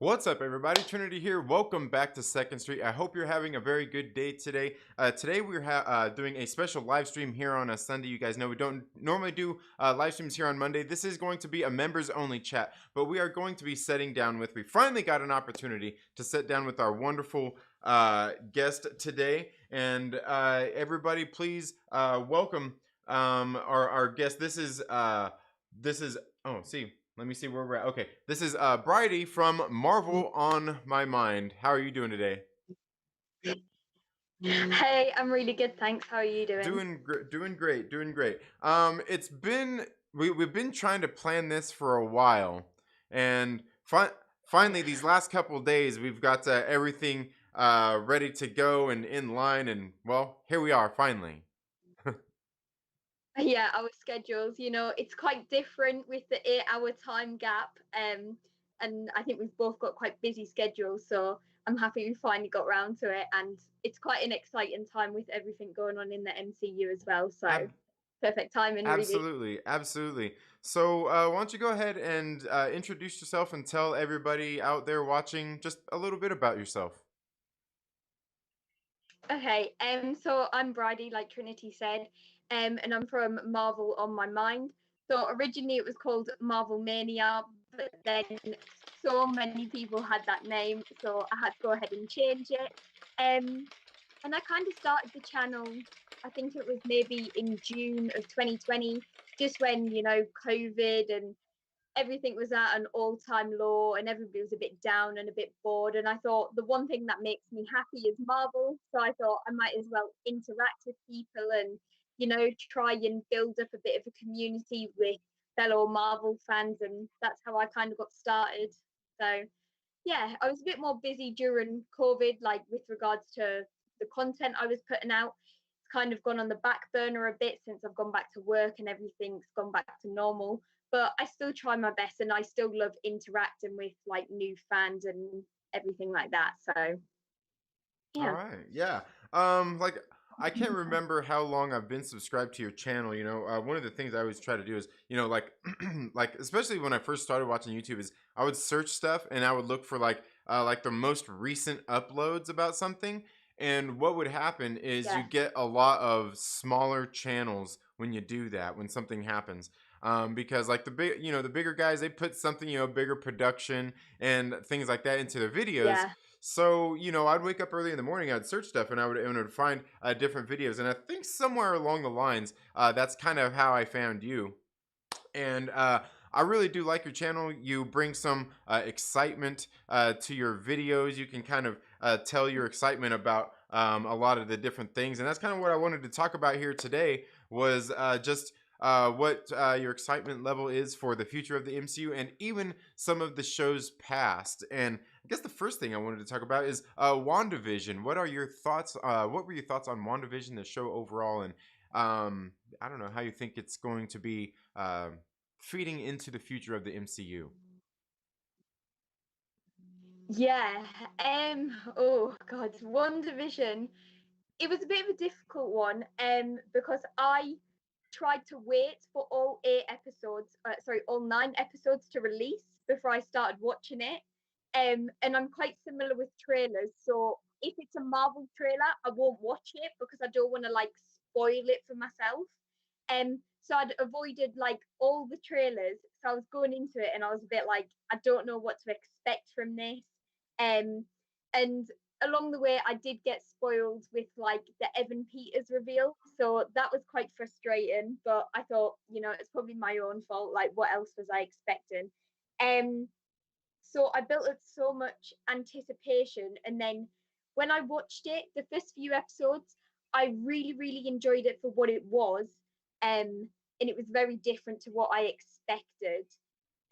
What's up, everybody? Trinity here. Welcome back to Second Street. I hope you're having a very good day today. Today we're doing a special live stream here on a Sunday. You guys know we don't normally do live streams here on Monday. This is going to be a members only chat, but we are going to be sitting down with. We finally got an opportunity to sit down with our wonderful guest today, and everybody, please welcome our guest. This is oh, see. Let me see where we're at. Okay, this is Bridie from Marvel on My Mind. How are you doing today? Hey, I'm really good, thanks. How are you doing? Doing great, doing great. It's been we've been trying to plan this for a while, and finally these last couple of days we've got everything ready to go and in line, and well, here we are finally. Yeah, our schedules, it's quite different with the 8-hour time gap. And I think we've both got quite busy schedules, so I'm happy we finally got round to it. And it's quite an exciting time with everything going on in the MCU as well. So Ab- perfect timing, really. Absolutely, absolutely. So, why don't you go ahead and introduce yourself and tell everybody out there watching just a little bit about yourself? Okay, so I'm Bridie, like Trinity said, and I'm from Marvel on My Mind. So originally it was called Marvel Mania, but then so many people had that name, so I had to go ahead and change it. Um, and I kind of started the channel, I think it was maybe in June of 2020, just when, COVID and everything was at an all-time low and everybody was a bit down and a bit bored, and I thought the one thing that makes me happy is Marvel, so I thought I might as well interact with people and try and build up a bit of a community with fellow Marvel fans, and that's how I kind of got started. So yeah, I was a bit more busy during COVID, like with regards to the content I was putting out. It's kind of gone on the back burner a bit since I've gone back to work and everything's gone back to normal. But I still try my best and I still love interacting with like new fans and everything like that. So All yeah. right, yeah. Like I can't remember how long I've been subscribed to your channel. One of the things I always try to do is, like, like especially when I first started watching YouTube, is I would search stuff and I would look for like the most recent uploads about something. And what would happen is you Yeah. get a lot of smaller channels when you do that when something happens. Because like the bigger guys, they put something, bigger production and things like that into their videos. Yeah. So, I'd wake up early in the morning, I'd search stuff, and I would find different videos. And I think somewhere along the lines, that's kind of how I found you. And I really do like your channel. You bring some excitement to your videos. You can kind of tell your excitement about a lot of the different things, and that's kind of what I wanted to talk about here today. Was just what your excitement level is for the future of the MCU and even some of the shows past. And I guess the first thing I wanted to talk about is WandaVision. What are your thoughts? What were your thoughts on WandaVision, the show overall, and I don't know how you think it's going to be feeding into the future of the MCU. Yeah. Oh God, WandaVision. It was a bit of a difficult one, because I tried to wait for all 8 episodes, sorry, all 9 episodes to release before I started watching it. And I'm quite similar with trailers. So if it's a Marvel trailer, I won't watch it because I don't want to like spoil it for myself. So I'd avoided like all the trailers. So I was going into it and I was a bit like, I don't know what to expect from this. Um, and along the way, I did get spoiled with like the Evan Peters reveal. So that was quite frustrating. But I thought, it's probably my own fault. Like, what else was I expecting? Um, so I built up so much anticipation, and then when I watched it, the first few episodes, I really, really enjoyed it for what it was, and it was very different to what I expected.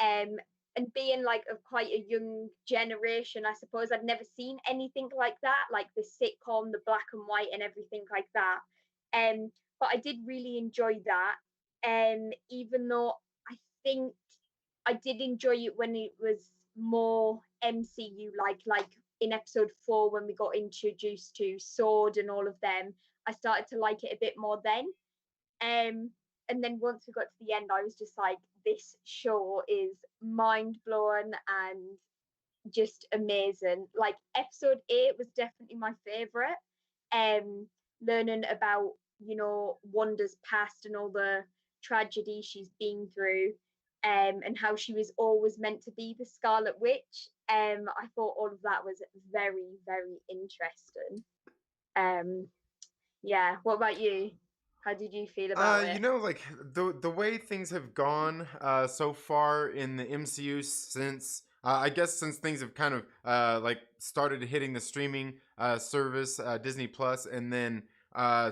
Um, and being like of quite a young generation, I suppose I'd never seen anything like that, like the sitcom, the black and white, and everything like that. But I did really enjoy that. Even though I think I did enjoy it when it was more MCU like in episode 4 when we got introduced to Sword and all of them. I started to like it a bit more then. Um, and then once we got to the end, I was just like, this show is mind blowing, and just amazing. Like episode 8 was definitely my favorite. Um, Learning about, Wanda's past and all the tragedy she's been through, and how she was always meant to be the Scarlet Witch. I thought all of that was very, very interesting. Um, yeah. What about you? How did you feel about it? Like the way things have gone so far in the MCU since I guess since things have kind of like started hitting the streaming service Disney Plus, and then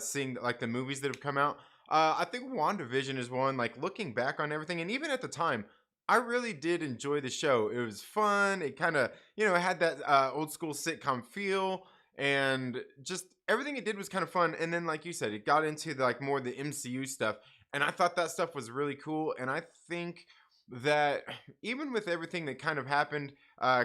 seeing like the movies that have come out. I think WandaVision is one. Like looking back on everything, and even at the time, I really did enjoy the show. It was fun. It kind of it had that old school sitcom feel, and just everything it did was kind of fun. And then like you said, it got into like more the MCU stuff, and I thought that stuff was really cool. And I think that even with everything that kind of happened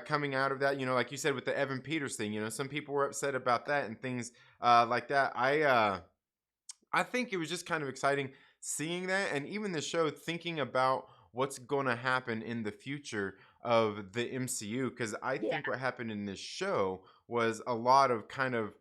coming out of that, like you said with the Evan Peters thing, some people were upset about that and things like that. I think it was just kind of exciting seeing that, and even the show thinking about what's going to happen in the future of the MCU, because I Yeah. think what happened in this show was a lot of kind of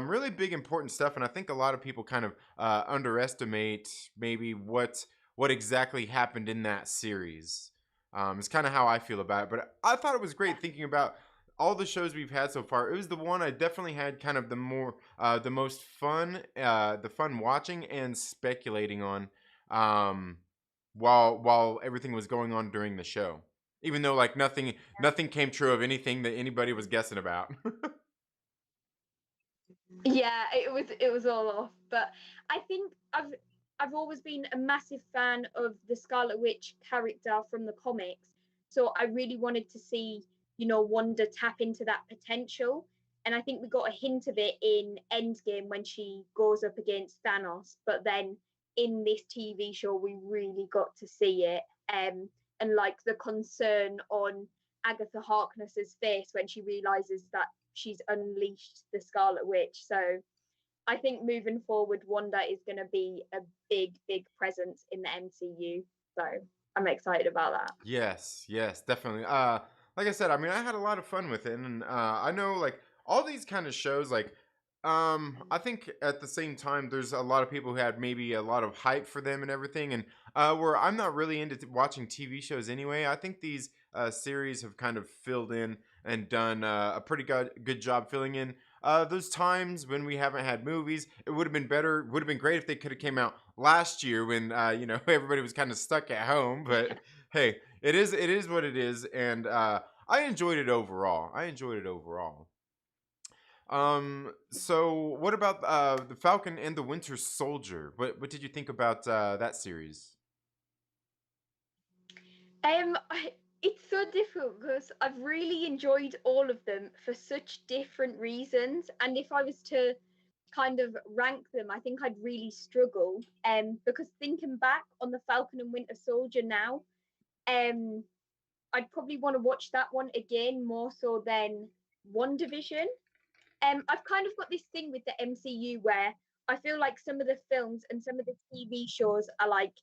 really big important stuff, and I think a lot of people kind of underestimate maybe what exactly happened in that series. It's kind of how I feel about it, but I thought it was great thinking about all the shows we've had so far. It was the one I definitely had kind of the most fun, the fun watching and speculating on, um, while everything was going on during the show. Even though like nothing came true of anything that anybody was guessing about. Yeah, it was all off. But I think I've always been a massive fan of the Scarlet Witch character from the comics. So I really wanted to see, Wanda tap into that potential. And I think we got a hint of it in Endgame when she goes up against Thanos. But then in this TV show, we really got to see it. And like the concern on Agatha Harkness's face when she realizes that she's unleashed the Scarlet Witch. So I think moving forward, Wanda is going to be a big, big presence in the MCU. So I'm excited about that. Yes, yes, definitely. Like I said, I mean, I had a lot of fun with it, and I know like all these kind of shows, like, I think at the same time, there's a lot of people who had maybe a lot of hype for them and everything, and where I'm not really into watching TV shows anyway. I think these series have kind of filled in and done a pretty good job filling in those times when we haven't had movies. It would have been better, would have been great if they could have came out last year when everybody was kind of stuck at home. But hey, it is what it is, and I enjoyed it overall. So what about the Falcon and the Winter Soldier? What did you think about that series? It's so difficult because I've really enjoyed all of them for such different reasons. And if I was to kind of rank them, I think I'd really struggle. Because thinking back on the Falcon and Winter Soldier now, um, I'd probably want to watch that one again more so than WandaVision. I've kind of got this thing with the MCU where I feel like some of the films and some of the TV shows are like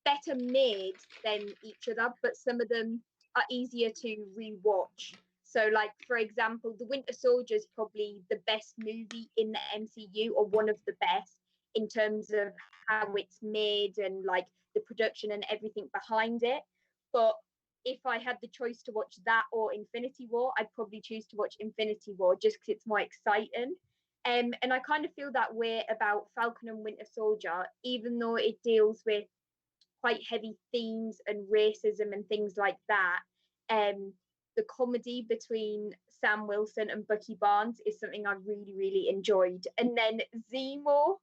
better made than each other, but some of them are easier to rewatch. So, like for example, The Winter Soldier is probably the best movie in the MCU, or one of the best in terms of how it's made and like the production and everything behind it. But if I had the choice to watch that or Infinity War, I'd probably choose to watch Infinity War just because it's more exciting. And I kind of feel that way about Falcon and Winter Soldier, even though it deals with quite heavy themes and racism and things like that. Um, the comedy between Sam Wilson and Bucky Barnes is something I really, really enjoyed. And then Zemo,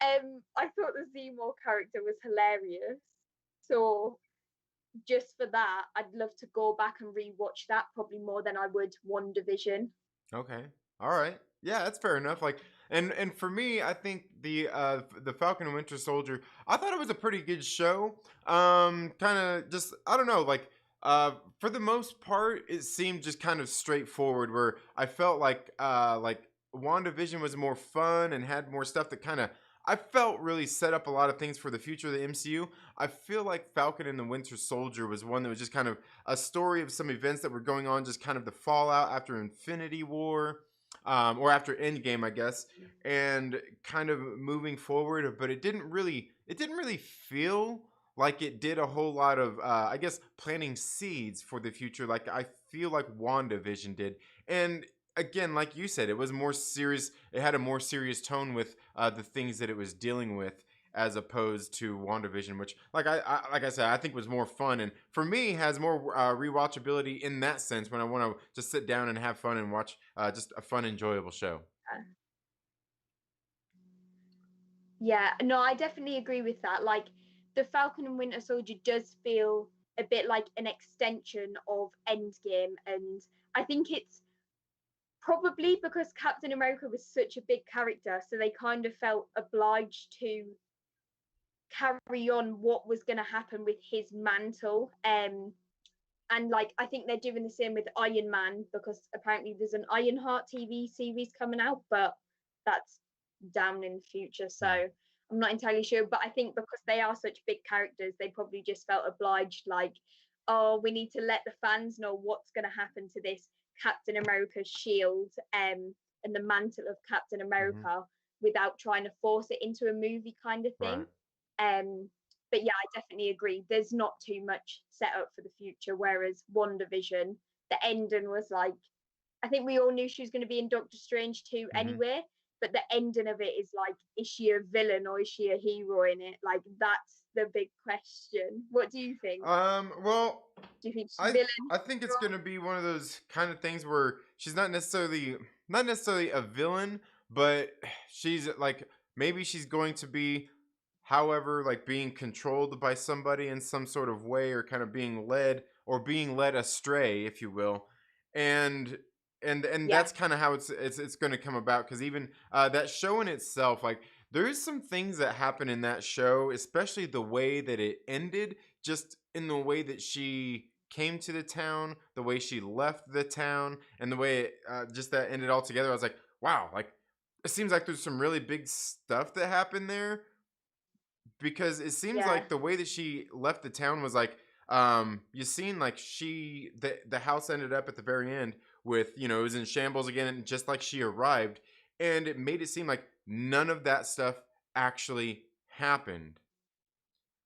I thought the Zemo character was hilarious. So just for that, I'd love to go back and rewatch that probably more than I would WandaVision. Okay. All right. Yeah, that's fair enough. Like, and for me, I think the Falcon and Winter Soldier, I thought it was a pretty good show. Kind of just I don't know, for the most part, it seemed just kind of straightforward. Where I felt like WandaVision was more fun and had more stuff that kind of I felt really set up a lot of things for the future of the MCU. I feel like Falcon and the Winter Soldier was one that was just kind of a story of some events that were going on, just kind of the fallout after Infinity War, or after Endgame, I guess, and kind of moving forward. But it didn't really feel like it did a whole lot of, I guess, planting seeds for the future. Like I feel like WandaVision did, and again, like you said, it was more serious. It had a more serious tone with the things that it was dealing with, as opposed to WandaVision, which, like I said, I think was more fun, and for me has more rewatchability in that sense when I want to just sit down and have fun and watch just a fun, enjoyable show. Yeah, no, I definitely agree with that. Like, the Falcon and Winter Soldier does feel a bit like an extension of Endgame, and I think it's probably because Captain America was such a big character, so they kind of felt obliged to carry on what was going to happen with his mantle. And like I think they're doing the same with Iron Man because apparently there's an Ironheart TV series coming out, but that's down in the future. So Hmm. I'm not entirely sure. But I think because they are such big characters, they probably just felt obliged, like, oh, we need to let the fans know what's going to happen to this Captain America's shield and the mantle of Captain Hmm. America without trying to force it into a movie kind of thing. Right. Um, but yeah, I definitely agree. There's not too much set up for the future. Whereas WandaVision, the ending was like, I think we all knew she was going to be in Doctor Strange 2 Hmm. anyway. But the ending of it is like, is she a villain or is she a hero in it? Like, that's the big question. What do you think? Well, Do you think she's a I villain? I think it's gonna be one of those kind of things where she's not necessarily a villain, but she's like, maybe she's going to be, however, like being controlled by somebody in some sort of way, or kind of being led astray, if you will, and and Yeah, that's kind of how it's going to come about, because even that show in itself, like there's some things that happen in that show, especially the way that it ended, just in the way that she came to the town, the way she left the town, and the way it, just that ended all together. I was like, wow, like it seems like there's some really big stuff that happened there, because it seems yeah, like the way that she left the town was like, you seen like the house ended up at the very end with, it was in shambles again, and just like she arrived, and it made it seem like none of that stuff actually happened,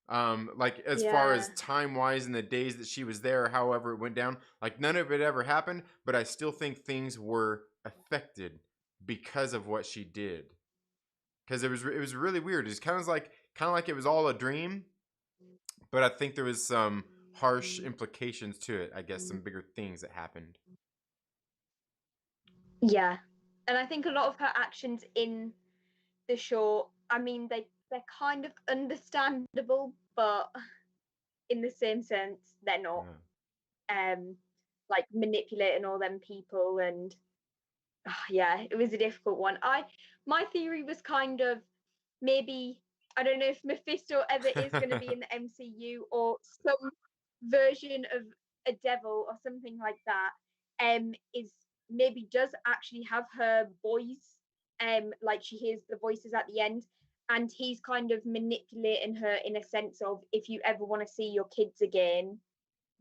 like as far yeah, as time wise in the days that she was there, however it went down, like none of it ever happened, but I still think things were affected because of what she did, because it was really weird. It's kind of like it was all a dream, but I think there was some harsh implications to it, I guess, some bigger things that happened. yeah. And I think a lot of her actions in the show, I mean, they're kind of understandable, but in the same sense, they're not. Yeah. Um, like manipulating all them people, and yeah, it was a difficult one. My theory was kind of maybe, I don't know if Mephisto ever is going to be in the MCU or some version of a devil or something like that. Is maybe does actually have her voice, like she hears the voices at the end, and he's kind of manipulating her in a sense of, if you ever want to see your kids again,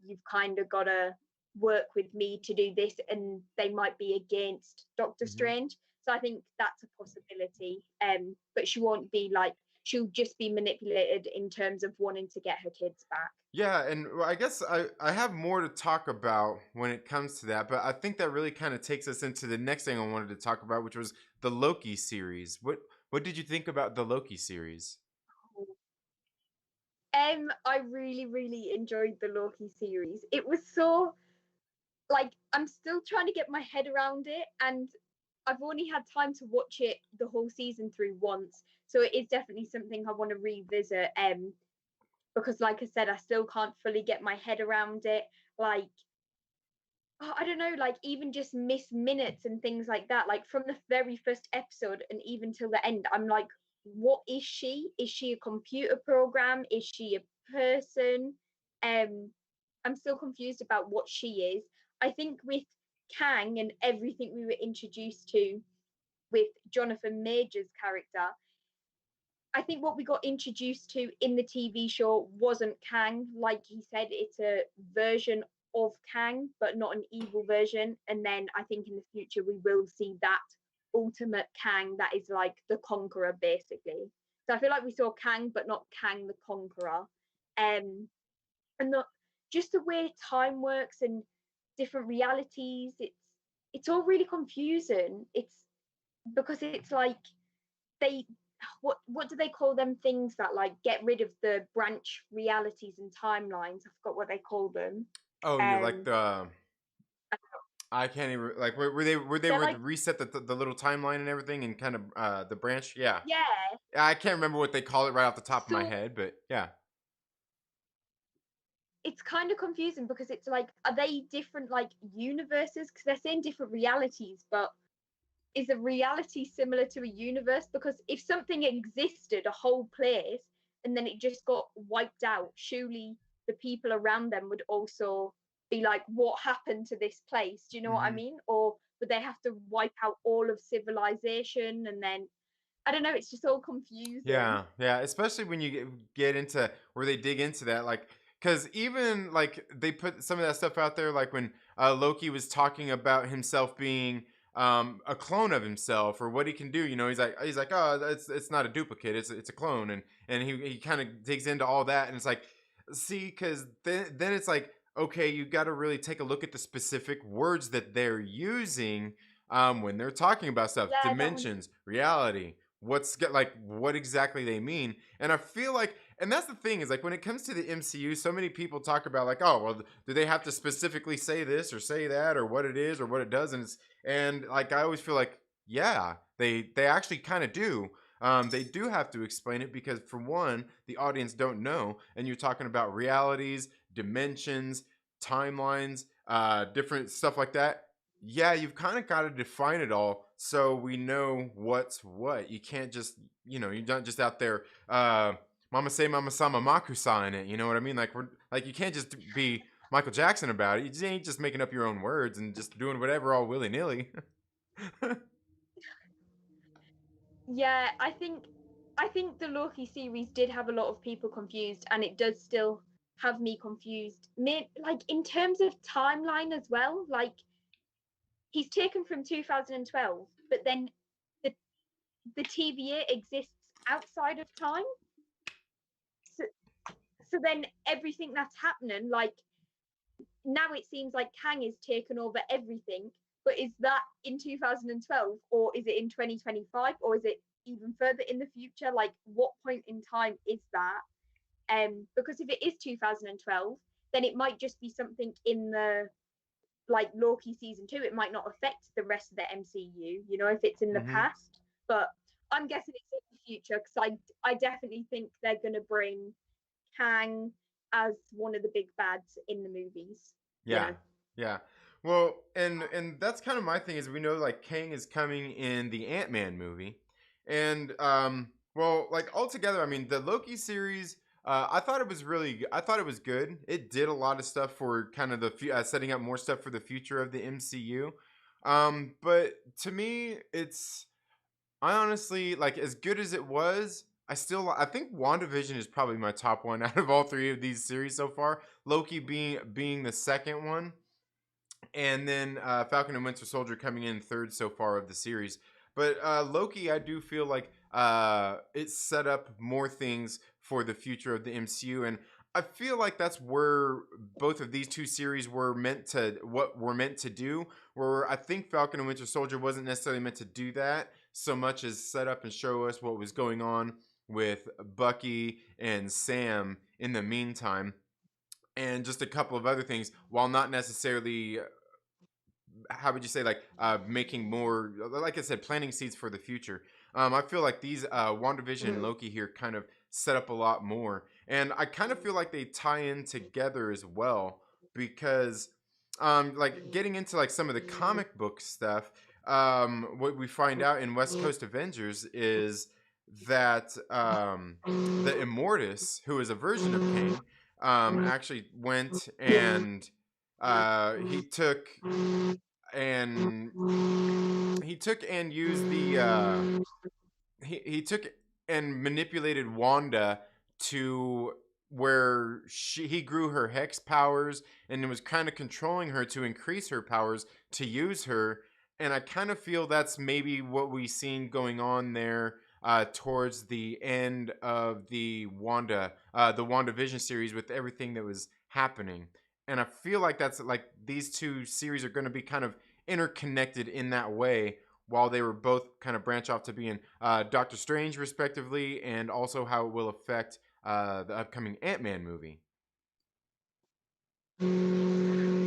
you've kind of got to work with me to do this, and they might be against Doctor Hmm. Strange. So I think that's a possibility. But she won't be like, she'll just be manipulated in terms of wanting to get her kids back. Yeah, and well, I guess I have more to talk about when it comes to that, but I think that really kind of takes us into the next thing I wanted to talk about, which was the Loki series. What did you think about the Loki series? I really, really enjoyed the Loki series. It was so, like, I'm still trying to get my head around it, and I've only had time to watch it the whole season through once. So it is definitely something I want to revisit. Because like I said, I still can't fully get my head around it. Like, oh, I don't know, like even just miss minutes and things like that. Like from the very first episode and even till the end, I'm like, what is she? Is she a computer program? Is she a person? Um, I'm still confused about what she is. I think with Kang and everything we were introduced to with Jonathan Major's character, I think what we got introduced to in the TV show wasn't Kang. Like he said, it's a version of Kang, but not an evil version. And then I think in the future we will see that ultimate Kang that is like the conqueror, basically. So I feel like we saw Kang, but not Kang the conqueror. And the, just the way time works and different realities, it's all really confusing. It's because it's like they what do they call them things that like get rid of the branch realities and timelines? I forgot what they call them. Oh, you like Um, the I can't even like were they they're would like reset the little timeline and everything and kind of the branch. Yeah, yeah. I can't remember what they call it right off the top of my So head, but yeah. it's kind of confusing because it's like, are they different like universes? Because they're saying different realities, but is a reality similar to a universe? Because if something existed, a whole place, and then it just got wiped out, surely the people around them would also be like, what happened to this place? Do you know what I Hmm. mean? Or would they have to wipe out all of civilization and then I don't know, it's just all confusing. Yeah, yeah, especially when you get into where they dig into that, like, because even like they put some of that stuff out there, like when Loki was talking about himself being a clone of himself or what he can do. He's like, oh, it's not a duplicate, it's a clone, and he kind of digs into all that, and it's like, see, because then it's like, okay, you got to really take a look at the specific words that they're using when they're talking about stuff, Yeah, that one. dimensions, reality, like what exactly they mean. And I feel like, and that's the thing, is like when it comes to the MCU, so many people talk about like, oh well, do they have to specifically say this or say that or what it is or what it does? And like I always feel like, yeah, they actually kind of do. They do have to explain it because for one, the audience don't know, and you're talking about realities, dimensions, timelines, different stuff like that. Yeah, you've kind of got to define it all so we know what's what. You can't just, you're not just out there, mama say mama sama makusa in it. You know what I mean? Like we're like you can't just be Michael Jackson about it. You just ain't just making up your own words and just doing whatever all willy nilly. Yeah, I think the Loki series did have a lot of people confused, and it does still have me confused. Like in terms of timeline as well, like he's taken from 2012, but then the the TVA exists outside of time. So, so then everything that's happening, like now it seems like Kang is taken over everything. But is that in 2012, or is it in 2025, or is it even further in the future? Like, what point in time is that? Because if it is 2012, then it might just be something in the like Loki season 2. It might not affect the rest of the MCU, you know, if it's in the Hmm. past. But I'm guessing it's in the future because I definitely think they're gonna bring Kang as one of the big bads in the movies. You Yeah, know. yeah. Well, and that's kind of my thing, is we know like Kang is coming in the Ant-Man movie, and well, like altogether, I mean the Loki series. I thought it was I thought it was good. It did a lot of stuff for kind of setting up more stuff for the future of the MCU. But to me, I honestly, like, as good as it was, I think WandaVision is probably my top one out of all three of these series so far. Loki being the second one, and then Falcon and Winter Soldier coming in third so far of the series. But Loki, I do feel like it set up more things for the future of the MCU, and I feel like that's where both of these two series were meant to do. Where I think Falcon and Winter Soldier wasn't necessarily meant to do that so much as set up and show us what was going on with Bucky and Sam in the meantime, and just a couple of other things, while not necessarily, how would you say, like making more, like I said, planting seeds for the future. I feel like these WandaVision and Mhm. Loki here kind of set up a lot more, and I kind of feel like they tie in together as well, because like getting into like some of the comic book stuff, what we find out in West Coast Avengers is that the Immortus, who is a version of Kang, actually went and he took and used the he took and manipulated Wanda to where he grew her hex powers and was kind of controlling her to increase her powers to use her. And I kind of feel that's maybe what we seen going on there towards the end of the WandaVision series with everything that was happening. And I feel like that's like these two series are going to be kind of interconnected in that way, while they were both kind of branch off to being Doctor Strange respectively, and also how it will affect the upcoming Ant-Man movie.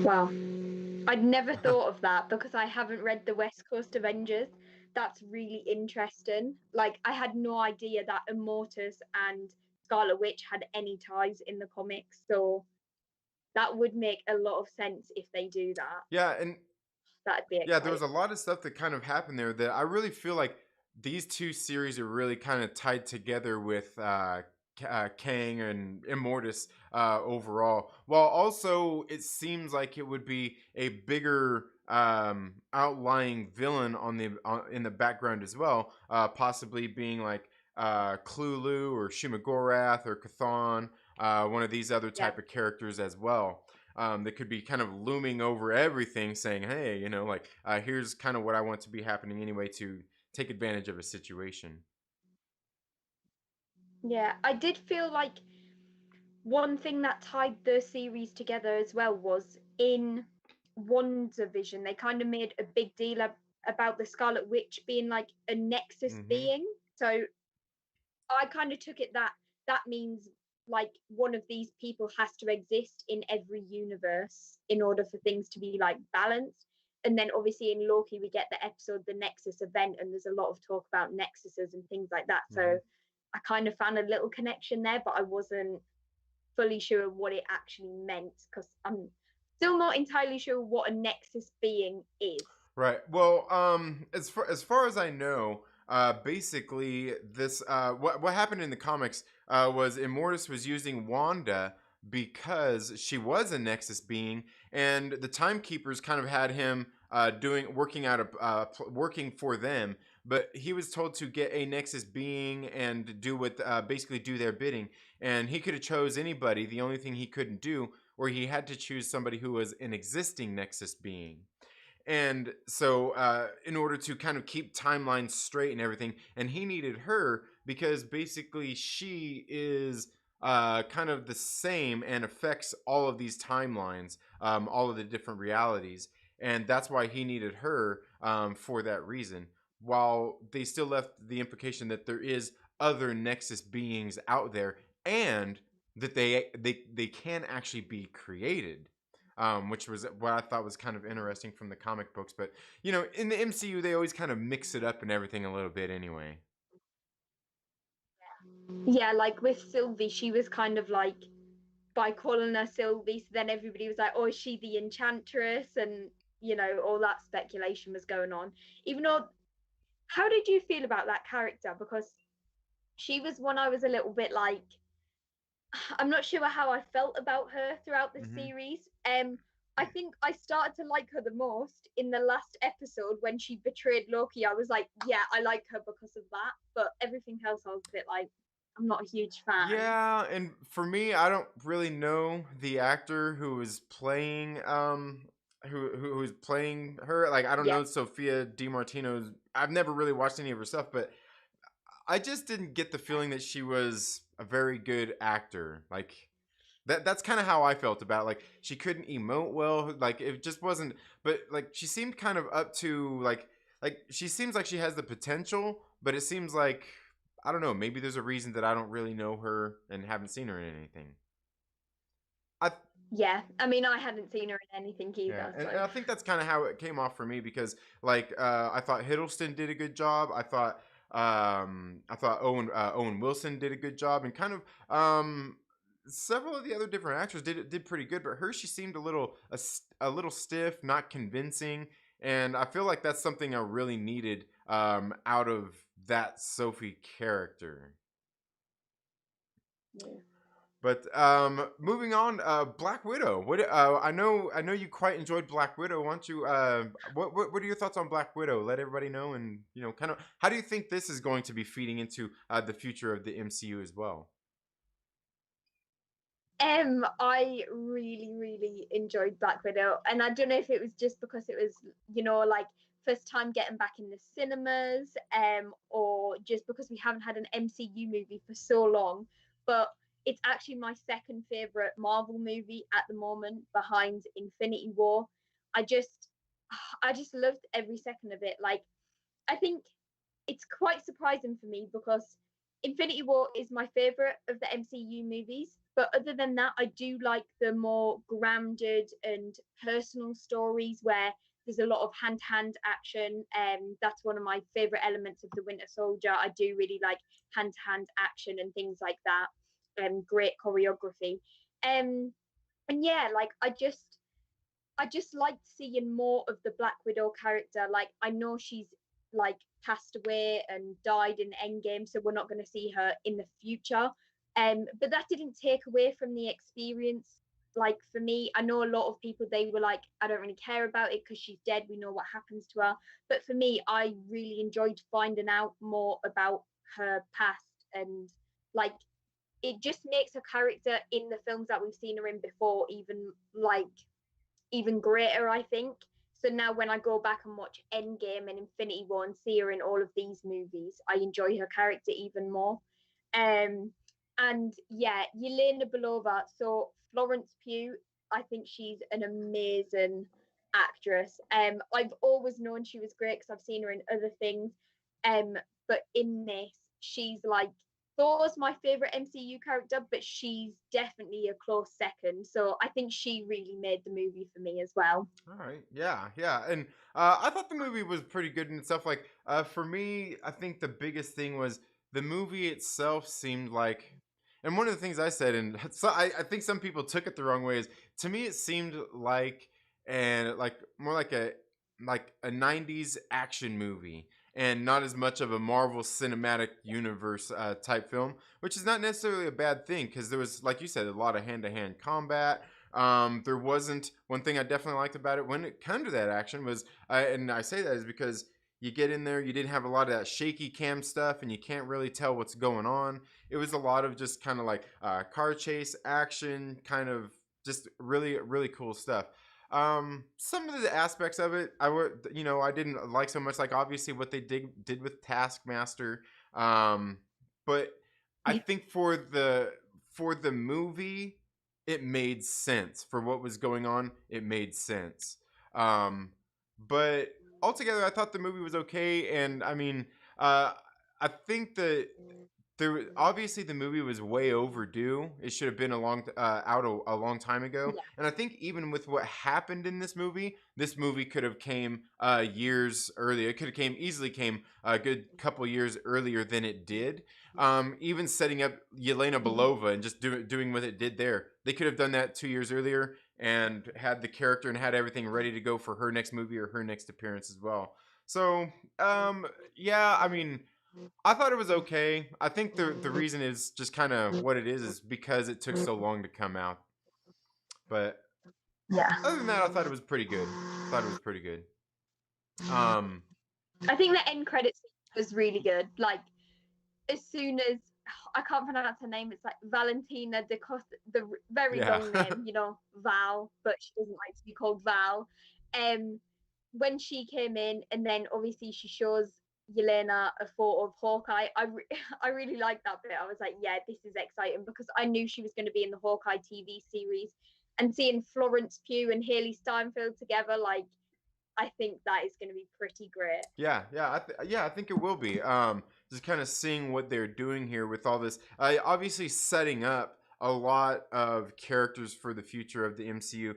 Wow. I'd never thought of that because I haven't read the West Coast Avengers. That's really interesting. Like, I had no idea that Immortus and Scarlet Witch had any ties in the comics. So that would make a lot of sense if they do that. Yeah, and That'd be yeah, there was a exciting. lot of stuff that kind of happened there that I really feel like these two series are really kind of tied together with Kang and Immortus overall. While also it seems like it would be a bigger outlying villain in the background as well, possibly being like Clulu or Shumagorath or Chthon, one of these other Yeah. type of characters as well, that could be kind of looming over everything, saying, "Hey, like here's kind of what I want to be happening anyway to take advantage of a situation." Yeah. I did feel like one thing that tied the series together as well was in WandaVision, they kind of made a big deal about the Scarlet Witch being like a Nexus Mm-hmm. being. So I kind of took it that that means like one of these people has to exist in every universe in order for things to be like balanced. And then obviously in Loki we get the episode the Nexus event, and there's a lot of talk about nexuses and things like that. Mm-hmm. So I kind of found a little connection there, but I wasn't fully sure what it actually meant because I'm still not entirely sure what a Nexus being is. Right. Well, as far as I know, basically this what happened in the comics was Immortus was using Wanda because she was a Nexus being, and the Timekeepers kind of had him working for them. But he was told to get a Nexus being and do what basically do their bidding, and he could have chose anybody. The only thing he couldn't do, or he had to choose somebody who was an existing Nexus being. And so in order to kind of keep timelines straight and everything, and he needed her because basically she is kind of the same and affects all of these timelines, all of the different realities, and that's why he needed her for that reason, while they still left the implication that there is other Nexus beings out there, and that they can actually be created, which was what I thought was kind of interesting from the comic books. But in the MCU, they always kind of mix it up and everything a little bit anyway. Yeah, like with Sylvie, she was kind of like by calling her Sylvie, so then everybody was like, "Oh, is she the Enchantress?" And all that speculation was going on. Even though, how did you feel about that character? Because she was one I was a little bit like, I'm not sure how I felt about her throughout the Hmm. series. I think I started to like her the most in the last episode when she betrayed Loki. I was like, yeah, I like her because of that. But everything else, I was a bit like, I'm not a huge fan. Yeah, and for me, I don't really know the actor who was playing who's playing her. Like, I don't Yeah, know Sophia DiMartino's. I've never really watched any of her stuff, but I just didn't get the feeling that she was a very good actor. Like, that's kind of how I felt about it. Like, she couldn't emote well. Like, it just wasn't. But like, she seemed kind of up to like she seems like she has the potential, but it seems like I don't know. Maybe there's a reason that I don't really know her and haven't seen her in anything. I yeah. I mean, I hadn't seen her in anything Yeah, either, and so I think that's kind of how it came off for me because like I thought Hiddleston did a good job. I thought Owen Wilson did a good job, and kind of several of the other different actors did pretty good. But her, she seemed a little stiff, not convincing, and I feel like that's something I really needed out of that Sophie character. yeah. But moving on, Black Widow. I know you quite enjoyed Black Widow. Why don't you what are your thoughts on Black Widow? Let everybody know, and kind of how do you think this is going to be feeding into the future of the MCU as well? I really, really enjoyed Black Widow, and I don't know if it was just because it was, like first time getting back in the cinemas, or just because we haven't had an MCU movie for so long. But it's actually my second favorite Marvel movie at the moment, behind Infinity War. I just, I just loved every second of it. Like, I think it's quite surprising for me because Infinity War is my favorite of the MCU movies. But other than that, I do like the more grounded and personal stories where there's a lot of hand to hand action. That's one of my favorite elements of the Winter Soldier. I do really like hand to hand action and things like that. Great choreography. And yeah, like I just liked seeing more of the Black Widow character. Like, I know she's like passed away and died in Endgame, so we're not going to see her in the future. But that didn't take away from the experience. Like, for me, I know a lot of people, they were like, I don't really care about it because she's dead. We know what happens to her. But for me, I really enjoyed finding out more about her past, and like it just makes her character in the films that we've seen her in before even greater, I think. So now when I go back and watch Endgame and Infinity War and see her in all of these movies, I enjoy her character even more. Um, and yeah, Yelena Belova. So Florence Pugh, I think she's an amazing actress. I've always known she was great because I've seen her in other things. Um, but in this, she's like Thor's my favorite MCU character, but she's definitely a close second. So I think she really made the movie for me as well. All right, yeah, yeah, and I thought the movie was pretty good and stuff. Like, for me, I think the biggest thing was the movie itself seemed like, and one of the things I said, and so I think some people took it the wrong way, is to me it seemed like and like more like a '90s action movie. And not as much of a Marvel Cinematic Universe type film, which is not necessarily a bad thing because there was, like you said, a lot of hand to hand combat. There wasn't one thing I definitely liked about it when it came to that action was, and I say that is because you get in there, you didn't have a lot of that shaky cam stuff, and you can't really tell what's going on. It was a lot of just kind of like car chase action, kind of just really really cool stuff. Some of the aspects of it, I didn't like so much. Like obviously what they did with Taskmaster, but I Yeah. think for the movie it made sense for what was going on. It made sense. Um, but altogether, I thought the movie was okay, and I mean, I think that obviously the movie was way overdue. It should have been a long time ago. Yeah. And I think even with what happened in this movie could have came years earlier. It could have came a good couple years earlier than it did. Even setting up Yelena Mhm. Belova and just doing what it did there, they could have done that 2 years earlier and had the character and had everything ready to go for her next movie or her next appearance as well. So yeah, I mean, I thought it was okay. I think the reason is just kind of what it is because it took so long to come out. But Yeah. other than that, I thought it was pretty good. Thought it was pretty good. Um, I think the end credits was really good. Like, as soon as I can't pronounce her name, it's like Valentina de Costa, the very yeah, long name, Val, but she doesn't like to be called Val. Um, when she came in, and then obviously she shows Yelena a photo of Hawkeye. I really liked that bit. I was like, yeah, this is exciting because I knew she was going to be in the Hawkeye TV series, and seeing Florence Pugh and Haley Steinfeld together, like, I think that is going to be pretty great. yeah, I think it will be. Just kind of seeing what they're doing here with all this. Obviously setting up a lot of characters for the future of the MCU.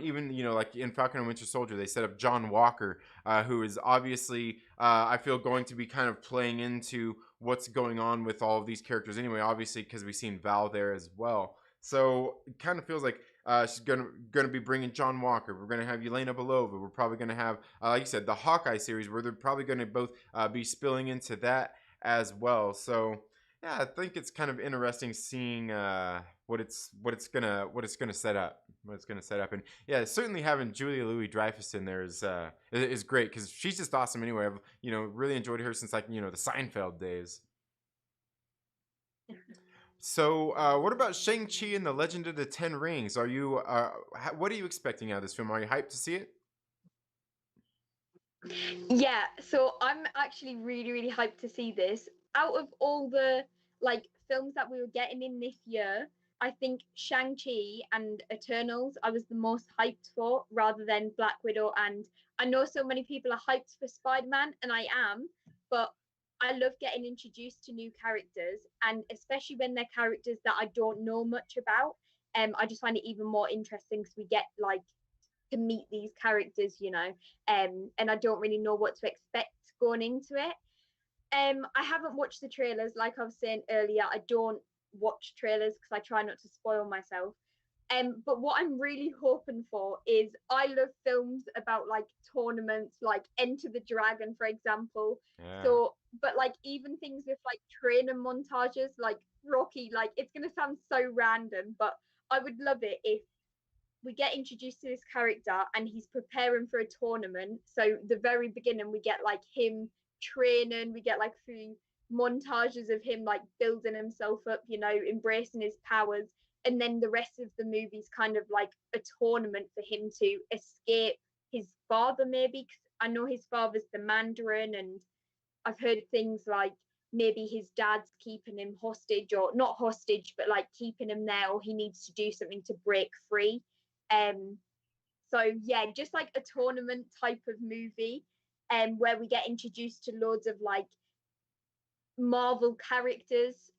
Even like in Falcon and Winter Soldier, they set up John Walker, who is obviously I feel going to be kind of playing into what's going on with all of these characters anyway. Obviously, because we've seen Val there as well. So it kind of feels like she's gonna be bringing John Walker. We're gonna have Yelena Belova. We're probably gonna have, like you said, the Hawkeye series, where they're probably gonna both be spilling into that as well. So Yeah, I think it's kind of interesting seeing what it's gonna set up, and yeah, certainly having Julia Louis Dreyfus in there is great because she's just awesome anyway. I've really enjoyed her since, like, the Seinfeld days. So, what about Shang-Chi and the Legend of the Ten Rings? What are you expecting out of this film? Are you hyped to see it? Yeah, so I'm actually really, really hyped to see this. Out of all the like films that we were getting in this year, I think Shang-Chi and Eternals I was the most hyped for rather than Black Widow. And I know so many people are hyped for Spider-Man, and I am, but I love getting introduced to new characters, and especially when they're characters that I don't know much about. I just find it even more interesting because we get like to meet these characters, and I don't really know what to expect going into it. I haven't watched the trailers, like I was saying earlier. I don't watch trailers because I try not to spoil myself. But what I'm really hoping for is I love films about like tournaments, like Enter the Dragon, for example. Yeah. So, but like even things with like training montages, like Rocky, like it's gonna sound so random, but I would love it if we get introduced to this character and he's preparing for a tournament. So the very beginning we get like him training, we get like few montages of him like building himself up, embracing his powers. And then the rest of the movie's kind of like a tournament for him to escape his father, maybe. 'Cause I know his father's the Mandarin, and I've heard things like maybe his dad's keeping him hostage, or not hostage, but like keeping him there, or he needs to do something to break free. Um, so yeah, just like a tournament type of movie, where we get introduced to loads of like Marvel characters,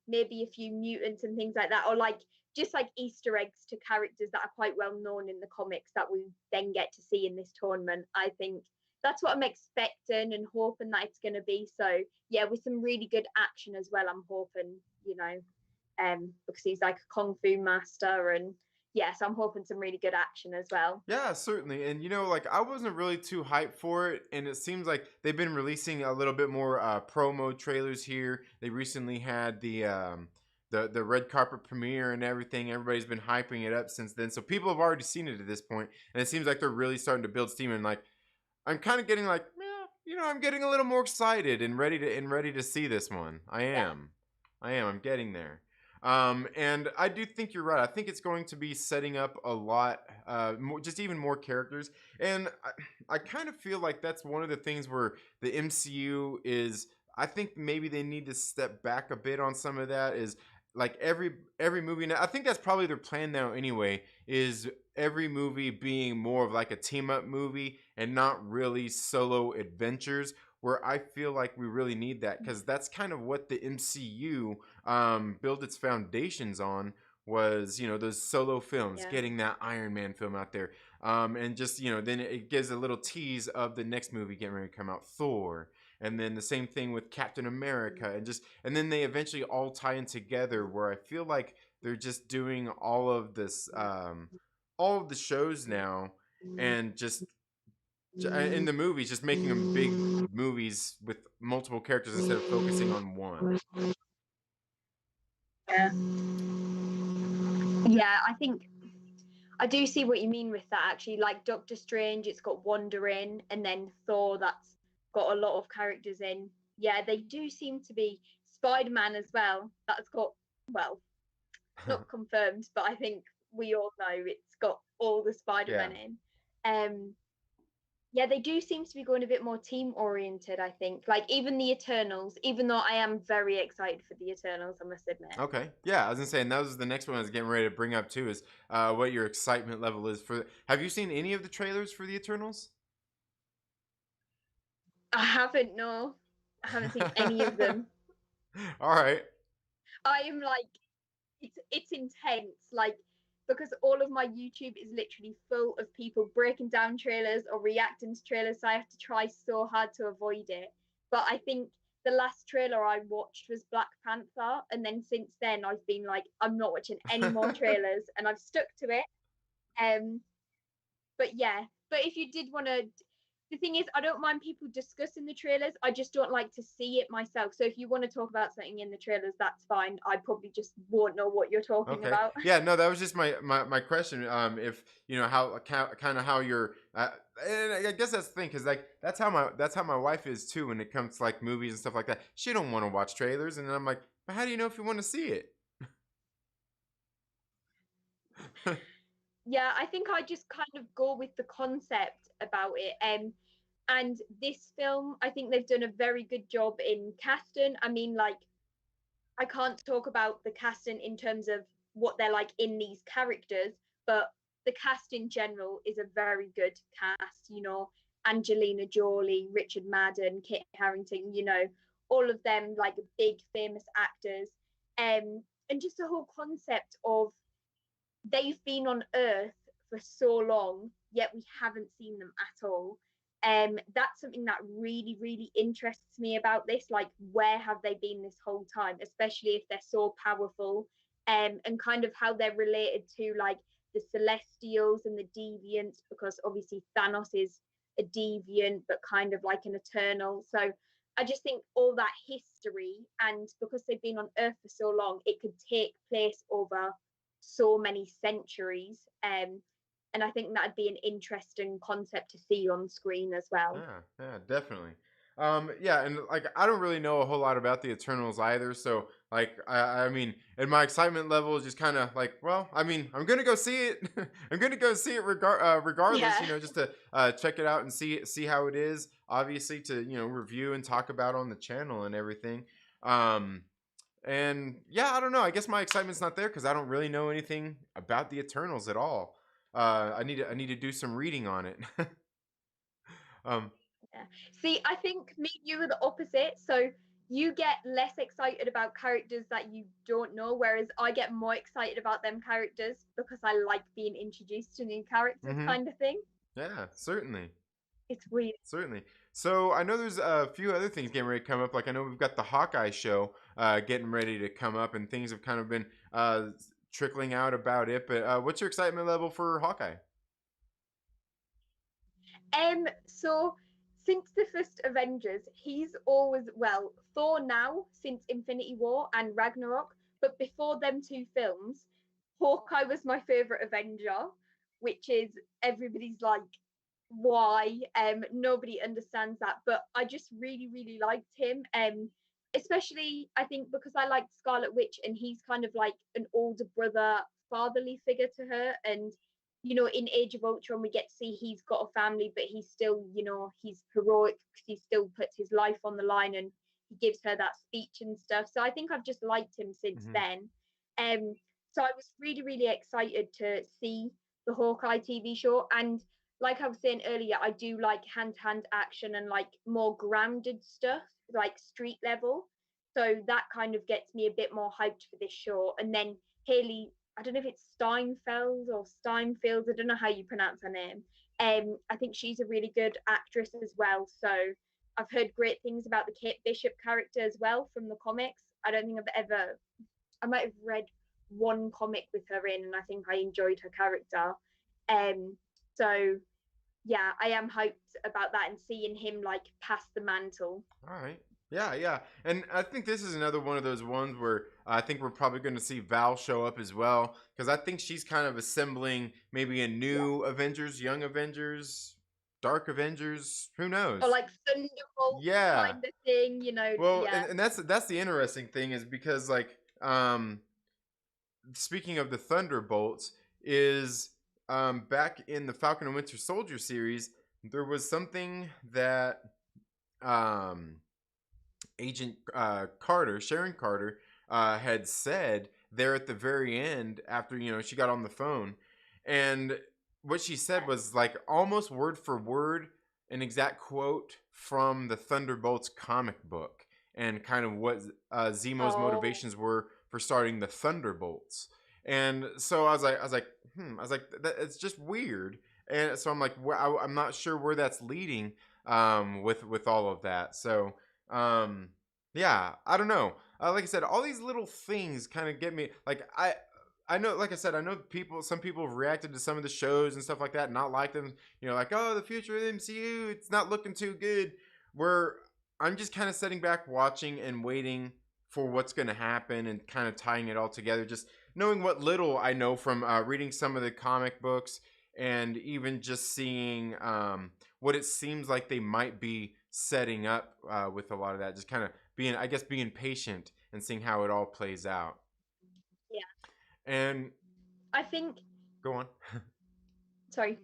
maybe a few mutants and things like that, or like just like Easter eggs to characters that are quite well known in the comics that we then get to see in this tournament. I think that's what I'm expecting and hoping that it's going to be. So yeah, with some really good action as well. I'm hoping, because he's like a kung fu master, and yes, I'm hoping some really good action as well. Yeah, certainly. And like, I wasn't really too hyped for it, and it seems like they've been releasing a little bit more promo trailers here. They recently had the red carpet premiere and everything. Everybody's been hyping it up since then, so people have already seen it at this point, and it seems like they're really starting to build steam. And like, I'm kind of getting like, yeah, I'm getting a little more excited and ready to see this one. I Yeah. am. I'm getting there. And I do think you're right. I think it's going to be setting up a lot, more, just even more characters. And I kind of feel like that's one of the things where the MCU is. I think maybe they need to step back a bit on some of that. Is like every movie now. I think that's probably their plan now. Anyway, is every movie being more of like a team up movie and not really solo adventures. Where I feel like we really need that, because that's kind of what the MCU built its foundations on, was those solo films, Yeah. getting that Iron Man film out there, and just then it gives a little tease of the next movie getting ready to come out, Thor, and then the same thing with Captain America, and then they eventually all tie in together. Where I feel like they're just doing all of the shows now, and just in the movies, just making them big movies with multiple characters instead of focusing on one. Yeah. Yeah, I think I do see what you mean with that actually. Like Doctor Strange, it's got Wanda in, and then Thor, that's got a lot of characters in. Yeah, they do seem to be. Spider-Man as well. That's got, well, not confirmed, but I think we all know it's got all the Yeah. Spider-Man in. Um, yeah, they do seem to be going a bit more team oriented, I think. Like even the Eternals, even though I am very excited for the Eternals, I must admit. Okay. Yeah, I was gonna say, and that was the next one I was getting ready to bring up too. Is what your excitement level is for? Have you seen any of the trailers for the Eternals? I haven't, no. I haven't seen any of them. All right. I am like, it's intense, like, because all of my YouTube is literally full of people breaking down trailers or reacting to trailers, so I have to try so hard to avoid it. But I think the last trailer I watched was Black Panther, and then since then I've been like, I'm not watching any more trailers, and I've stuck to it. Um, but yeah, but if you did want to the thing is, I don't mind people discussing the trailers. I just don't like to see it myself. So if you want to talk about something in the trailers, that's fine. I probably just won't know what you're talking Okay. about. Yeah, no, that was just my question. If you know how kind of how you're, and I guess that's the thing, because like that's how my wife is too when it comes to like movies and stuff like that. She don't want to watch trailers, and then I'm like, but how do you know if you want to see it? Yeah, I think I just kind of go with the concept about it. And this film, I think they've done a very good job in casting. I mean, like, I can't talk about the casting in terms of what they're like in these characters, but the cast in general is a very good cast. You know, Angelina Jolie, Richard Madden, Kit Harington. You know, all of them like big famous actors. And just the whole concept of they've been on Earth for so long, yet we haven't seen them at all. That's something that really, really interests me about this. Like, where have they been this whole time? Especially if they're so powerful, and kind of how they're related to like the Celestials and the Deviants, because obviously Thanos is a deviant, but kind of like an Eternal. So I just think all that history, and because they've been on Earth for so long, it could take place over so many centuries. And I think that'd be an interesting concept to see on screen as well. Yeah, yeah, definitely. Yeah, and like I don't really know a whole lot about the Eternals either, so like I mean, and my excitement level is just kind of like, well, I mean, I'm gonna go see it. I'm gonna go see it regardless, Yeah. just to check it out and see how it is. Obviously, to review and talk about on the channel and everything. Um, and yeah, I don't know. I guess my excitement's not there because I don't really know anything about the Eternals at all. I need to do some reading on it. um, Yeah. See, I think me and you are the opposite. So you get less excited about characters that you don't know, whereas I get more excited about them characters because I like being introduced to new characters, mhm. kind of thing. Yeah, certainly. It's weird. Certainly. So I know there's a few other things getting ready to come up. Like I know we've got the Hawkeye show getting ready to come up, and things have kind of been trickling out about it. But what's your excitement level for Hawkeye? So since the first Avengers, he's always, well, Thor now since Infinity War and Ragnarok, but before them two films, Hawkeye was my favorite Avenger, which is everybody's like, why? Nobody understands that, but I just really, really liked him. Especially I think because I liked Scarlet Witch, and he's kind of like an older brother, fatherly figure to her, and in Age of Ultron, we get to see he's got a family, but he's still, he's heroic because he still puts his life on the line, and he gives her that speech and stuff. So I think I've just liked him since Hmm. then. Um, so I was really, really excited to see the Hawkeye TV show. And like I was saying earlier, I do like hand to hand action and like more grounded stuff, like street level. So that kind of gets me a bit more hyped for this show. And then Haley, I don't know if it's Steinfeld or Steinfield, I don't know how you pronounce her name. I think she's a really good actress as well. So I've heard great things about the Kate Bishop character as well from the comics. I don't think I might have read one comic with her in, and I think I enjoyed her character. Um, so yeah, I am hyped about that and seeing him like pass the mantle. All right. Yeah, yeah. And I think this is another one of those ones where I think we're probably going to see Val show up as well because I think she's kind of assembling maybe a Yeah. new Avengers, Young Avengers, Dark Avengers. Who Or knows? like Thunderbolt Yeah. kind of thing, Well, yeah. and that's the interesting thing is because like speaking of the Thunderbolts is back in the Falcon and Winter Soldier series there was something that um Agent Carter, Sharon Carter, had said there at the very end after she got on the phone, and what she said was like almost word for word an exact quote from the Thunderbolts comic book, and kind of what Zemo's Oh, motivations were for starting the Thunderbolts. And so I was like, it's just weird. And so I'm like, I'm not sure where that's leading with all of that. So yeah, I don't know. Like I said, all these little things kind of get me. Like I know, like I said, I know some people have reacted to some of the shows and stuff like that, not like them. You know, like, oh, the future of the MCU, it's not looking too good. Where I'm just kind of sitting back, watching and waiting for what's going to happen, and kind of tying it all together. Just knowing what little I know from reading some of the comic books, and even just seeing what it seems like they might be setting up with a lot of that. Just kind of being, I guess, being patient and seeing how it all plays out. Yeah, And I think. go on. Sorry.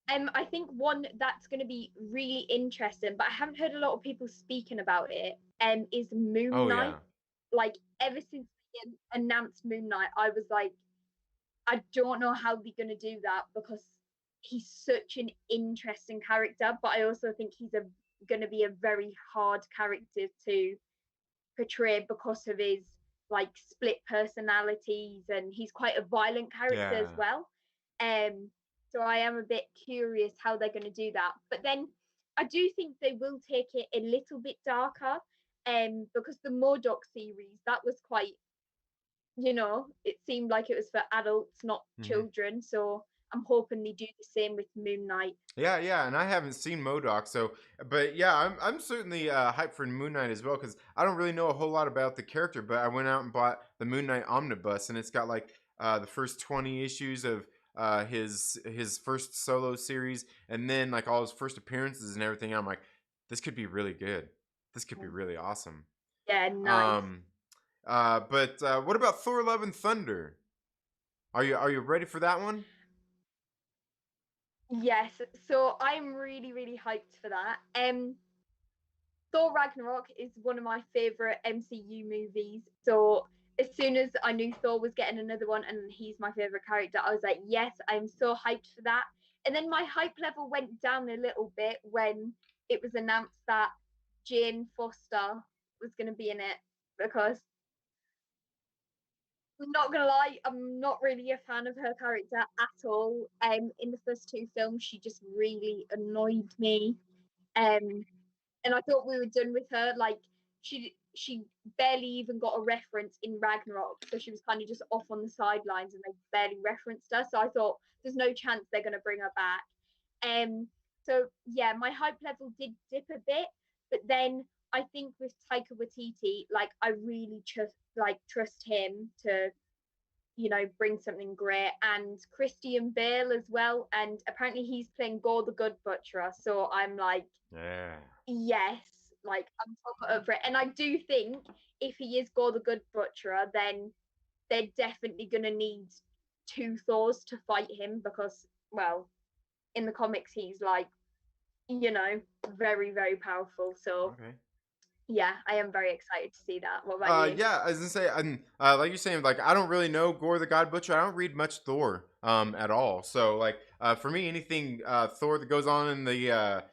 I think one that's going to be really interesting, but I haven't heard a lot of people speaking about it. Is Moon Oh Knight. yeah. Like ever since they announced Moon Knight, I was like, I don't know how they're going to do that because he's such an interesting character, but I also think he's a going to be a very hard character to portray because of his like split personalities, and he's quite a violent character as Yeah. well. Um, so I am a bit curious how they're going to do that. But then I do think they will take it a little bit darker, because the Modoc series that was quite, it seemed like it was for adults, not Hmm. children. So I'm hoping they do the same with Moon Knight. Yeah, yeah, and I haven't seen Modoc, so but yeah, I'm certainly hyped for Moon Knight as well because I don't really know a whole lot about the character, but I went out and bought the Moon Knight omnibus, and it's got like the first 20 issues of his first solo series, and then like all his first appearances and everything. I'm like, this could be really good. This could be really awesome. Yeah, nice. Um, but what about Thor: Love and Thunder? Are you ready for that one? Yes, so I'm really, really hyped for that. Thor Ragnarok is one of my favorite MCU movies. So as soon as I knew Thor was getting another one and he's my favorite character, I was like, yes, I'm so hyped for that. And then my hype level went down a little bit when it was announced that Jane Foster was going to be in it, because I'm not gonna lie, I'm not really a fan of her character at all. In the first two films, she just really annoyed me. Um, and I thought we were done with her. Like she barely even got a reference in Ragnarok, so she was kind of just off on the sidelines, and they barely referenced her. So I thought there's no chance they're gonna bring her back. Um, so yeah, my hype level did dip a bit, but then I think with Taika Waititi, like I really trust him to bring something great, and Christian Bale as well. And apparently he's playing Gore the Good Butcher. So I'm like, Yeah. yes, like I'm top up for it. And I do think if he is Gore the Good Butcher, then they're definitely gonna need two Thors to fight him because, well, in the comics he's like, you know, very, very powerful. So Okay. yeah, I am very excited to see that. What about you? Yeah, I was gonna say, like you're saying, like I don't really know Gore the God Butcher. I don't read much Thor, at all. So like, for me, anything Thor that goes on in the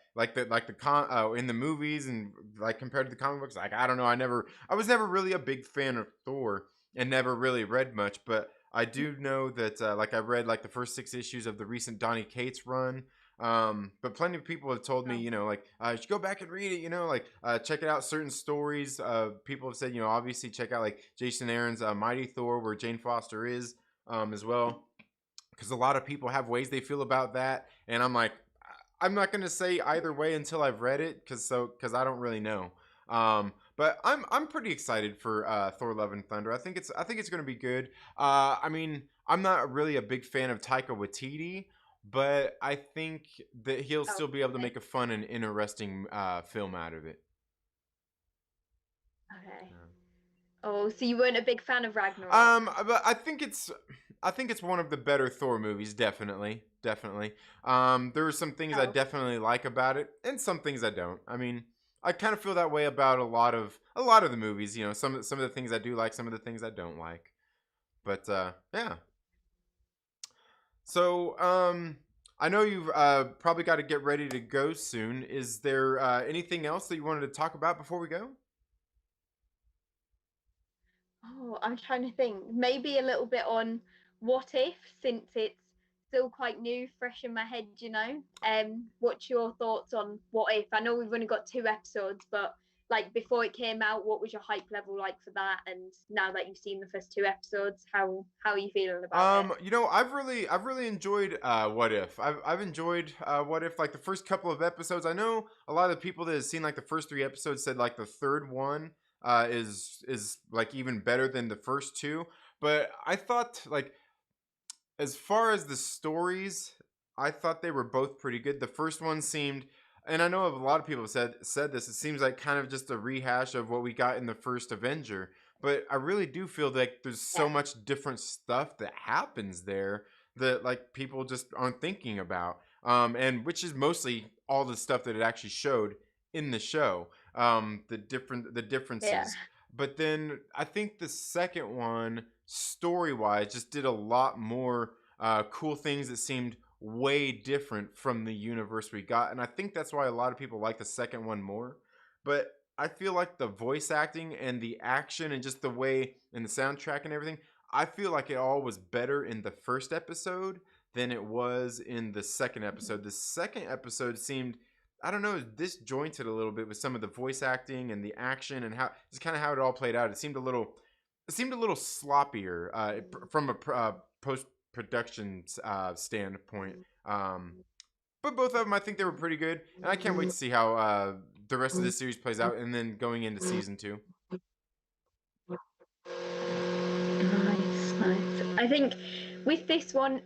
in the movies and like compared to the comic books, like I don't know. I was never really a big fan of Thor and never really read much, but I do know that like I read like the first 6 issues of the recent Donny Cates run. But plenty of people have told me, Oh, like, you should go back and read it, like, check it out. Certain stories, people have said, obviously check out like Jason Aaron's Mighty Thor, where Jane Foster is, as well. Because a lot of people have ways they feel about that. And I'm like, I'm not going to say either way until I've read it, because I don't really know. But I'm pretty excited for Thor: Love and Thunder. I think it's going to be good. I mean, I'm not really a big fan of Taika Waititi, but I think that he'll still be able to okay. make a fun and interesting film out of it. Okay. Yeah. Oh, so you weren't a big fan of Ragnarok? But I think it's one of the better Thor movies, definitely, definitely. There are some things I Oh, definitely like about it, and some things I don't. I mean, I kind of feel that way about a lot of the movies. Some of the things I do like, some of the things I don't like. But yeah. So I know you've probably got to get ready to go soon. Is there anything else that you wanted to talk about before we go? oh, I'm trying to think. Maybe a little bit on what if, since it's still quite new, fresh in my head. What's your thoughts on what if? I know we've only got two episodes, but like before it came out, what was your hype level like for that? And now that you've seen the first 2 episodes, how are you feeling about it? I've really enjoyed What If. I've enjoyed What If, like the first couple of episodes. I know a lot of the people that have seen like the first 3 episodes said like the third one is like even better than the first two. But I thought like as far as the stories, I thought they were both pretty good. The first one seemed, and I know a lot of people have said this. It seems like kind of just a rehash of what we got in the first Avenger. But I really do feel like there's so Yeah, much different stuff that happens there that like people just aren't thinking about. And which is mostly all the stuff that it actually showed in the show. The yeah, differences. But then I think the second one, story wise, just did a lot more cool things that seemed way different from the universe we got. And I think that's why a lot of people like the second one more. But I feel like the voice acting and the action and just the way and the soundtrack and everything, I feel like it all was better in the first episode than it was in the second episode. The second episode seemed, I don't know, disjointed a little bit with some of the voice acting and the action and how just kind of how it all played out. It seemed a little sloppier from a post production standpoint. But both of them, I think they were pretty good, and I can't wait to see how the rest of this series plays out, and then going into season two. nice, nice. I think with this one,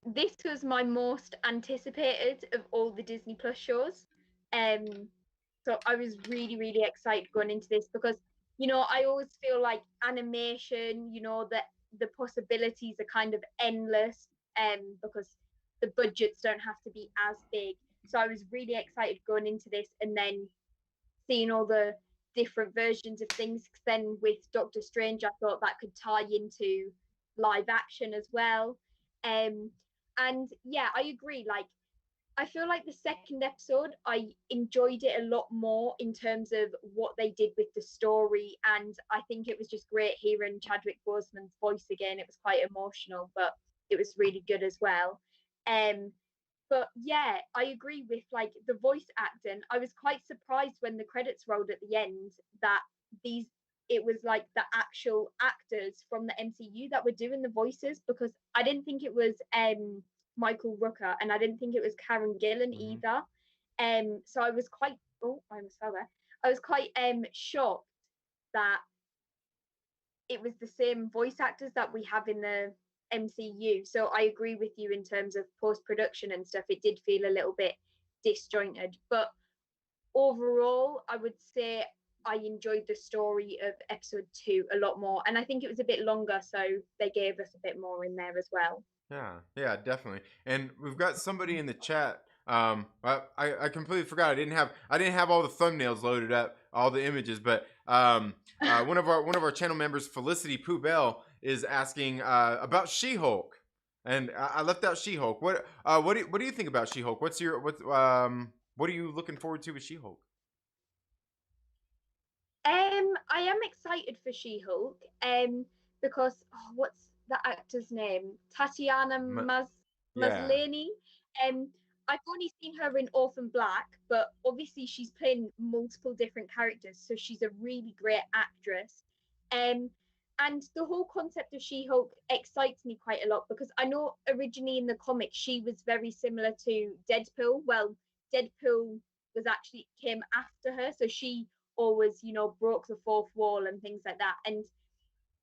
this was my most anticipated of all the Disney Plus shows. Um, so I was really, really excited going into this because, I always feel like animation, that the possibilities are kind of endless, because the budgets don't have to be as big. So I was really excited going into this, and then seeing all the different versions of things. 'Cause then with Doctor Strange, I thought that could tie into live action as well. And yeah, I agree. Like, I feel like the second episode, I enjoyed it a lot more in terms of what they did with the story. And I think it was just great hearing Chadwick Boseman's voice again. It was quite emotional, but it was really good as well. Um, but yeah, I agree with like the voice acting. I was quite surprised when the credits rolled at the end that these it was like the actual actors from the MCU that were doing the voices, because I didn't think it was Michael Rooker, and I didn't think it was Karen Gillan Hmm. either. So I was quite, oh, I almost fell there. I was quite shocked that it was the same voice actors that we have in the MCU. So I agree with you in terms of post production and stuff. It did feel a little bit disjointed, but overall, I would say I enjoyed the story of episode 2 a lot more, and I think it was a bit longer, so they gave us a bit more in there as well. Yeah, yeah, definitely. And we've got somebody in the chat. I completely forgot. I didn't have all the thumbnails loaded up, all the images. But one of our channel members, Felicity Poubelle, is asking about She-Hulk, and I left out She-Hulk. What do you think about She-Hulk? What are you looking forward to with She-Hulk? I am excited for She-Hulk, because what's the actor's name? Tatiana M- yeah. Maslany. Um, I've only seen her in Orphan Black, but obviously she's playing multiple different characters, so she's a really great actress. Um, and the whole concept of She-Hulk excites me quite a lot because I know originally in the comics she was very similar to Deadpool. Well, Deadpool was actually came after her, so she always, broke the fourth wall and things like that. And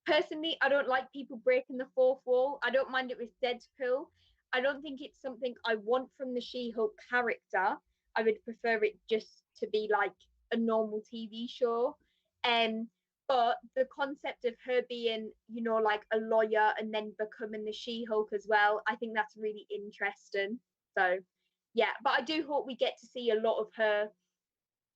personally, I don't like people breaking the fourth wall. I don't mind it with Deadpool. I don't think it's something I want from the She-Hulk character. I would prefer it just to be like a normal TV show. Um, but the concept of her being, like a lawyer and then becoming the She-Hulk as well, I think that's really interesting. So, yeah, but I do hope we get to see a lot of her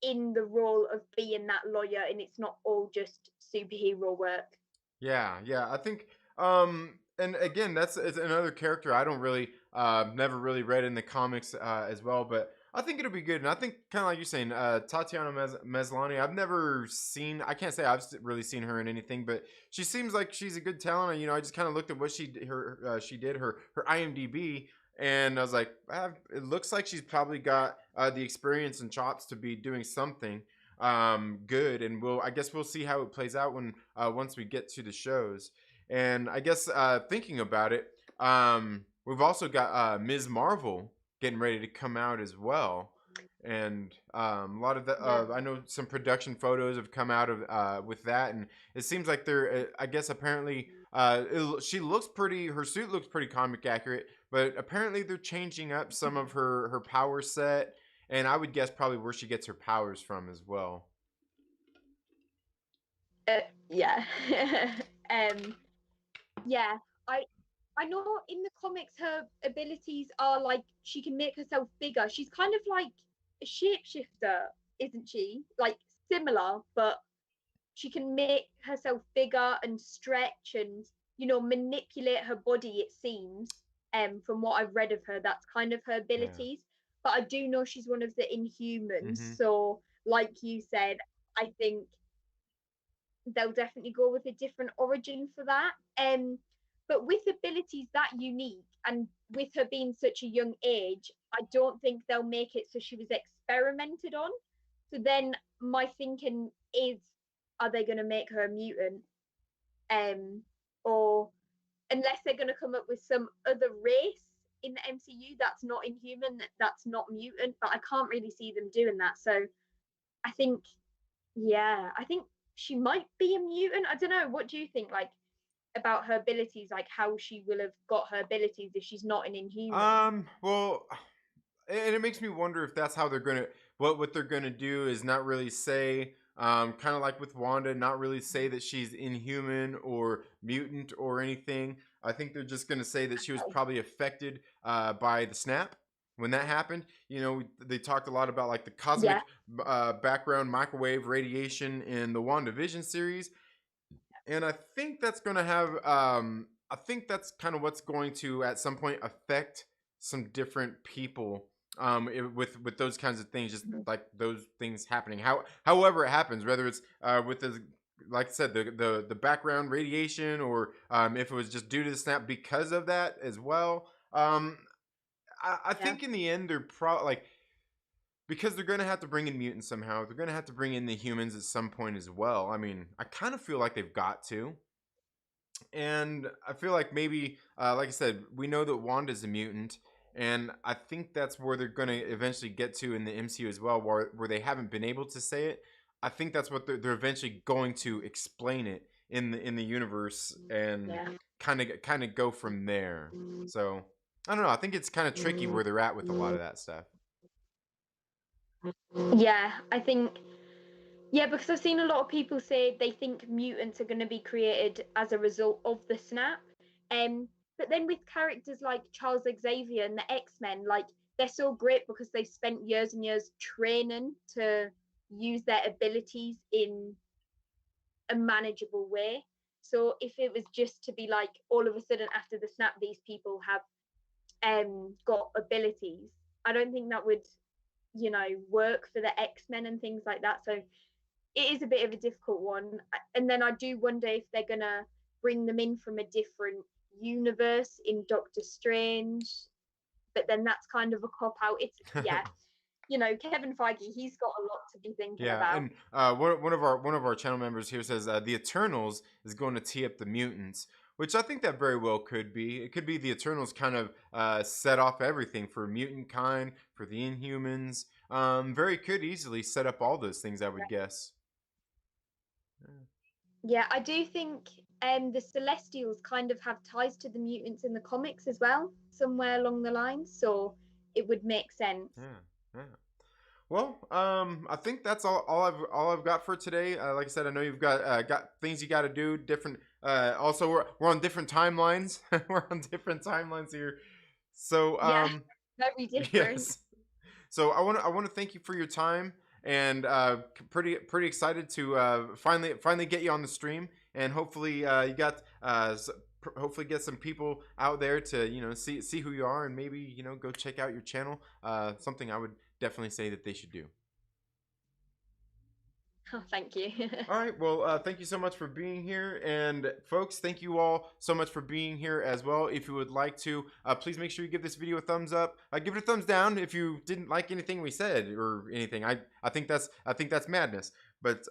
in the role of being that lawyer and it's not all just superhero work. Yeah, yeah. I think and again, it's another character I don't really never really read in the comics as well, but I think it'll be good. And I think kind of like you're saying, Tatiana Maslany, I've never seen, I can't say really seen her in anything, but she seems like she's a good talent. I just kind of looked at what she did her IMDb, and I was like, it looks like she's probably got the experience and chops to be doing something. good, and I guess we'll see how it plays out when once we get to the shows. And I guess thinking about it, we've also got Ms. Marvel getting ready to come out as well. And a lot of the Yeah. I know some production photos have come out of with that, and it seems like they're I guess apparently she looks pretty, her suit looks pretty comic accurate, but apparently they're changing up some of her power set, and I would guess probably where she gets her powers from as well. Yeah. um, yeah. I I know in the comics her abilities are like she can make herself bigger. She's kind of like a shapeshifter, isn't she? Like similar, but she can make herself bigger and stretch and manipulate her body, it seems. From what I've read of her, that's kind of her Yeah. abilities. But I do know she's one of the Inhumans, Mm-hmm. so like you said, I think they'll definitely go with a different origin for that. But with abilities that unique and with her being such a young age, I don't think they'll make it so she was experimented on. So then my thinking is, are they going to make her a mutant? Or unless they're going to come up with some other race in the MCU that's not Inhuman, that's not mutant, but I can't really see them doing that. So I think, yeah, I think she might be a mutant. I don't know. What do you think, like, about her abilities, like how she will have got her abilities if she's not an Inhuman? Well, and it makes me wonder if that's how they're gonna what they're gonna do is not really say kind of like with Wanda, not really say that she's inhuman or mutant or anything. I think they're just gonna say that she was probably affected by the snap when that happened. You know, they talked a lot about like the Yeah, cosmic background microwave radiation in the WandaVision series, and I think that's going to have I think that's kind of what's going to at some point affect some different people with those kinds of things, just like those things happening, however it happens, whether it's with the, like I said, the background radiation, or if it was just due to the snap because of that as well. I yeah, think in the end they're probably like, because they're going to have to bring in mutants somehow. They're going to have to bring in the humans at some point as well. I mean, I kind of feel like they've got to. And I feel like maybe, like I said, we know that Wanda's a mutant. And I think that's where they're going to eventually get to in the MCU as well, where they haven't been able to say it. I think that's what they're eventually going to explain it in the universe, and yeah. kind of go from there. So I don't know. I think it's kind of tricky where they're at with a lot of that stuff. Yeah, I think, yeah, because I've seen a lot of people say they think mutants are going to be created as a result of the snap. But then with characters like Charles Xavier and the X-Men, like they're so great because they spent years and years training to use their abilities in a manageable way. So if it was just to be like all of a sudden after the snap, these people have got abilities, I don't think that would, work for the X-Men and things like that. So it is a bit of a difficult one. And then I do wonder if they're gonna bring them in from a different universe in Doctor Strange, but then that's kind of a cop out. It's, yeah, Kevin Feige, he's got a lot to be thinking Yeah, about. and one of our channel members here says the Eternals is going to tee up the mutants, which I think that very well could be. It could be the Eternals kind of set off everything for mutant kind, for the Inhumans. Very could easily set up all those things, I would guess. Yeah, I do think the Celestials kind of have ties to the mutants in the comics as well, somewhere along the line. So it would make sense. Yeah, yeah. Well, I think that's all I've got for today. Like I said, I know you've got things you got to do. Different. Also, we're on different timelines. We're on different timelines here. So, Yeah, very different. yes. So I want to thank you for your time, and pretty excited to finally get you on the stream, and hopefully you got hopefully get some people out there to see who you are, and maybe go check out your channel. Something I would definitely say that they should do. Oh, thank you. All right. Well, thank you so much for being here. And folks, thank you all so much for being here as well. If you would like to, please make sure you give this video a thumbs up. Give it a thumbs down if you didn't like anything we said or anything. I think that's madness. But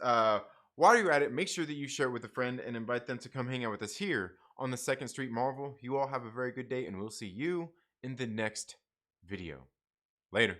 while you're at it, make sure that you share it with a friend and invite them to come hang out with us here on the Second Street Marvel. You all have a very good day, and we'll see you in the next video. Later.